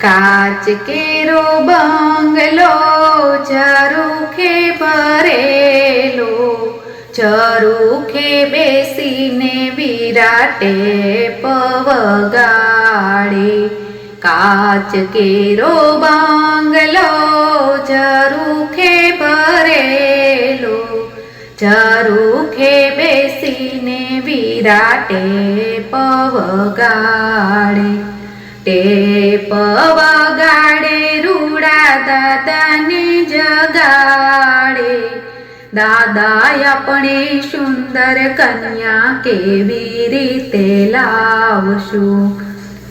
કાચ કેરો બંગલો ઝરૂખે ભરેલો, ઝરૂખે બેસીને વિરાટે પવગાડે. કાચ કેરો બંગલો ઝરૂખે ભરેલો, ઝરૂખે બેસીને વિરાટે પવગાડે. ટેપ વગાડે રૂડા દાદાને જગાડે. દાદા આપણે સુંદર કન્યા કેવી રીતે લાવશું?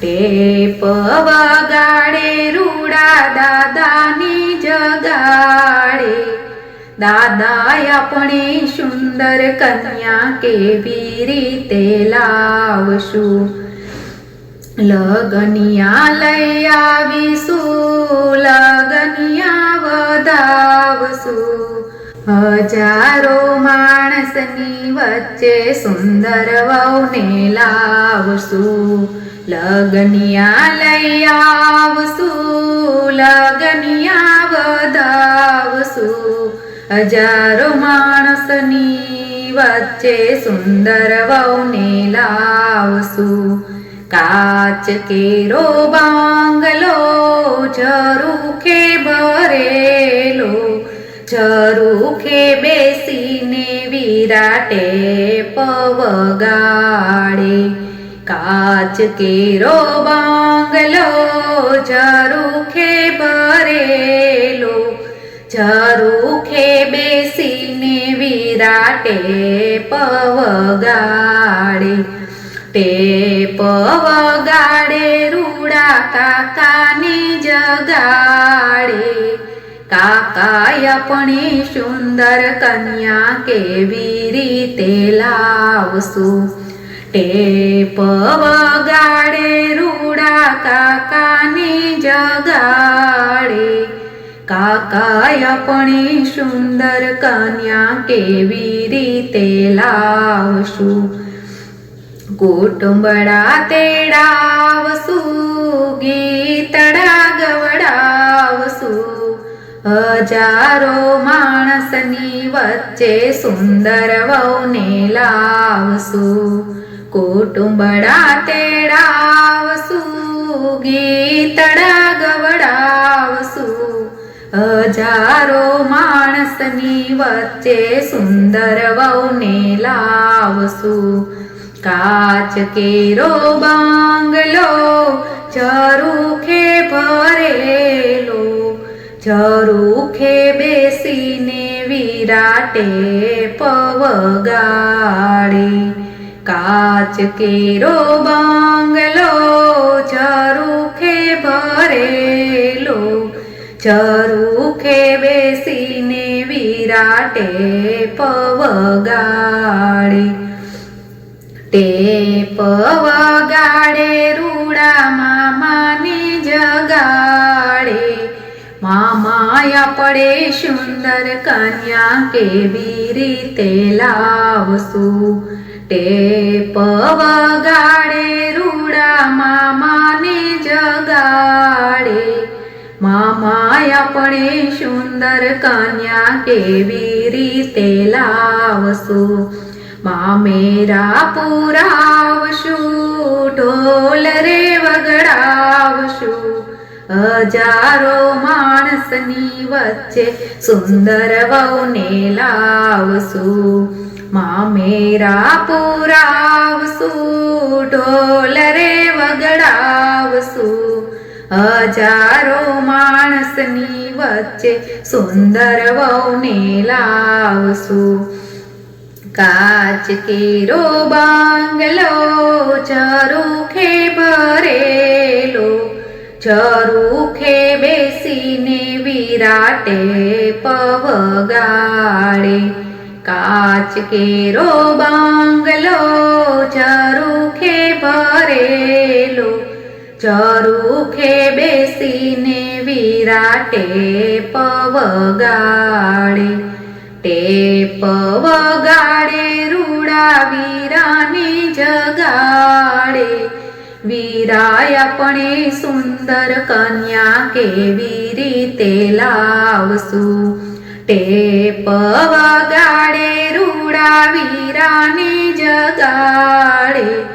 ટેપ વગાડે રૂડા દાદાની જગાડે. દાદા આપણે સુંદર કન્યા કેવી રીતે લાવશું? લગનિયા લઈ આવીશું, લગનિયા વધાવશું. હજારો માણસની વચ્ચે સુંદર વહુને લાવશું. લગનિયા લઈ આવશું, લગનિયા વધાવશું. હજારો માણસની વચ્ચે સુંદર વહુને લાવશું. કાચ કેરો બંગલો ઝરૂખે ભરેલો, ઝરૂખે બેસીને વિરાટે પવગાડે. કાચ કેરો બંગલો ઝરૂખે ભરેલો, ઝરૂખે બેસીને વિરાટે પવગાડે. ટેપ વગાડે રૂડા કાકાને જગાડે. કાકા આપણે સુંદર કન્યા કેવી રીતે લાવશું? ટેપ વગાડે રૂડા કાકાને જગાડે. કાકા આપણે સુંદર કન્યા કેવી રીતે લાવશું? કુટુંબડા તેડાવશું, ગીતડા ગવડાવશું. હજારો માણસની વચ્ચે સુંદર વહુને લાવશું. કુટુંબડા તેડાવશું, ગીતડા ગવડાવશું. હજારો માણસની વચ્ચે સુંદર વહુને લાવશું. કાચ કેરો બંગલો ઝરૂખે ભરેલો, ઝરૂખે બેસીને વિરાટે પવગાડે. કાચ કેરો બંગલો ઝરૂખે ભરેલો, ઝરૂખે બેસીને વિરાટે પવગાડે. ટેપ વગાડે રૂડા મામાને જગાડે. મામા આપણે સુંદર કન્યા કેવી રીતે લાવશું? ટેપ વગાડે રૂડા મામાને જગાડે. મામા આપણે સુંદર કન્યા કેવી રીતે લાવશું? મામેરા પુરાવશું, ઢોલ રે વગડાવશું. હજારો માણસની વચ્ચે સુંદર વહુને લાવશું. મામેરા પુરાવશું, ઢોલ રે વગડાવશું. હજારો માણસની વચ્ચે સુંદર વહુને લાવશું. કાચ કેરો બંગલો ઝરૂખે ભરેલો, ઝરૂખે બેસીને વિરાટે પવગાડે. કાચ કેરો બંગલો ઝરૂખે ભરેલો, ઝરૂખે બેસીને વિરાટે પવગાડે. ટેપ વગાડે રૂડા રૂડા વીરાને જગાડે. વીરાય આપણે સુંદર કન્યા કેવી રીતે લાવશું. ટેપ વગાડે રૂડા વીરાને જગાડે.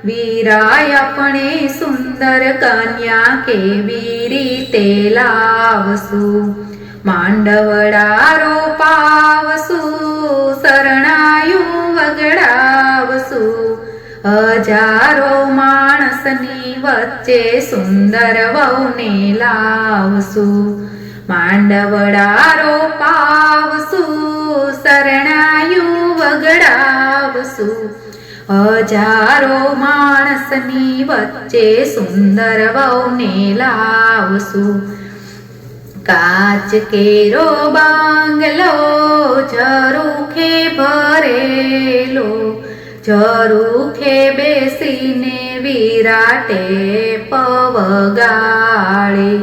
વીરાય આપણે સુંદર કન્યા કેવી રીતે લાવશું. માંડવડા રોપાવશું, શરણાયું વગડાવશું. હજારો માણસની વચ્ચે સુંદર વહુને લાવશું. માંડવડા રોપાવશું, શરણાયું વગડાવશું. હજારો માણસની વચ્ચે સુંદર વહુને લાવશું. કાચ કેરો બાંગલો ઝરૂખે ભરેલો. ઝરૂખે બેસીને વિરાટે પવગાળે.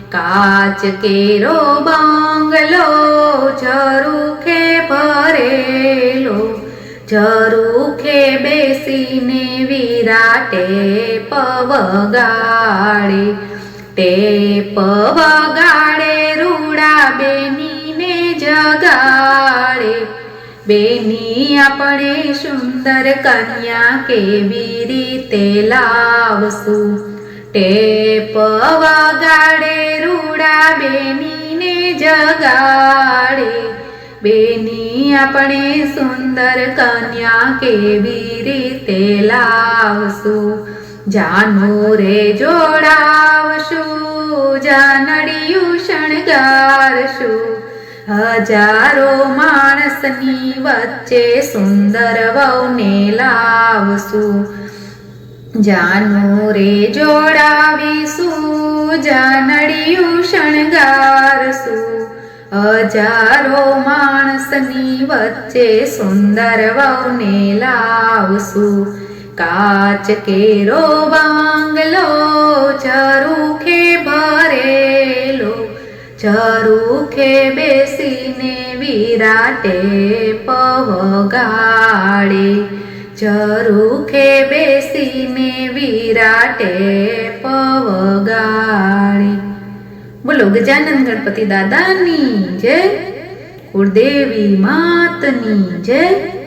કાચ કેરો બાંગલો ઝરૂખે ભરેલો. ઝરૂખે બેસીને વિરાટે પવગાળે. ટેપ વગાડે રૂડા બેનીને જગાડે. બેની આપણે સુંદર કન્યા કેવી રીતે લાવશું. ટેપ વગાડે રૂડા બેનીને જગાડે. બેની આપણે સુંદર કન્યા કેવી રીતે લાવશું. જાનું રે જોડાવશું, જાનડિયું શણગારશું. હજારો માણસની વચ્ચે સુંદર વહુને લાવશું. જાનું રે જોડાવીશું, જાનડિયું શણગારશું. હજારો માણસની વચ્ચે સુંદર વહુને લાવશું. કાચ કેરો બાંગલો ઝરૂખે ભરેલો. ઝરૂખે બેસીને વિરાટે પવગાળે. ઝરૂખે બેસીને વિરાટે પવગાળે. બોલો ગજાનન ગણપતિ દાદાની જય. કુળદેવી માતની જય.